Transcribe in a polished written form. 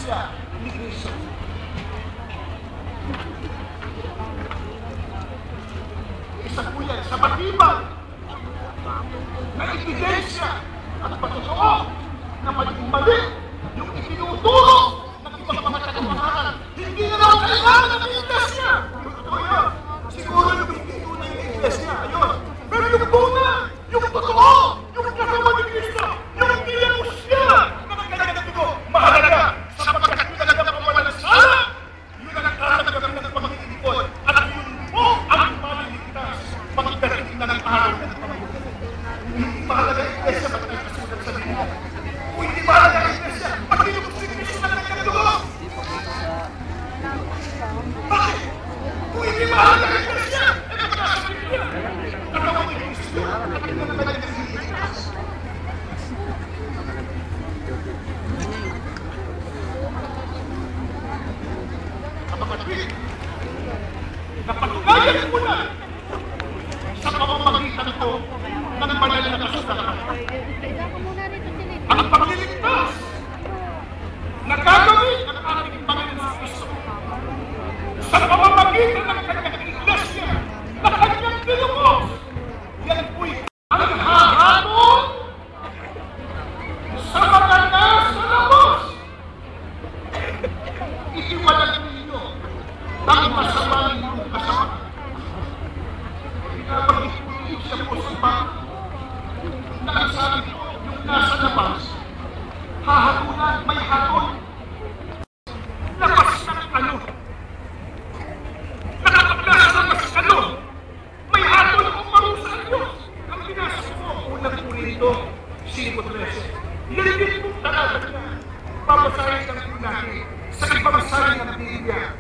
iglesia ni Cristo. Isa po yan sa matibang na ebidensya at patotoo na mali yung itinuturo ng ibang mga katotohanan. Hindi na daw kailangan ng iglesia. Yung totoo yun. Siguro yung tunay na iglesia, ayun. Pero yung tunay, yung totoo, yung kasama ni Cristo, yung tinapos niya ng kanyang dugo, mahalaga sapagkat yun ang napamalasala, yun ang nagtatanggap ng pangingipon, at yun po ang maliligtas pagdating ng araw ng Panginoon. Hindi mahalaga ang iglesia pag nagkasulat sa Biblia. Kung hindi mahalaga ang iglesia, pag tinapos si Cristo ng kanyang dugo. Bakit? Kung hindi mahalaga ang iglesia, nasa Biblia. Katawan ni Cristo at yun ang kanyang ligtas. Kapatid, napatunayan ko na sa pamamagitan ko ng banal na kasulatan ang pagliligtas na gagawin ng ating Panginoon Kristo sa pamamagitan ng kanyang iglesia na kanyang tinubos. Yan po'y ang hahatol sa mga nasa labas. Itiwalag ninyo ang masama ninyong kasama. Pinapag-ipulit siya po sa iba na ang sabi ko, yung nasa labas, hahatulan, may hatol. Labas ng ano? Nasa labas ano? May hatol kung marusa ang Diyos. Ang binasa ko, unang Korinto 5:13. Yan din po talaga niya. Papasahin ng natin sa ibang sahin ng Biblia.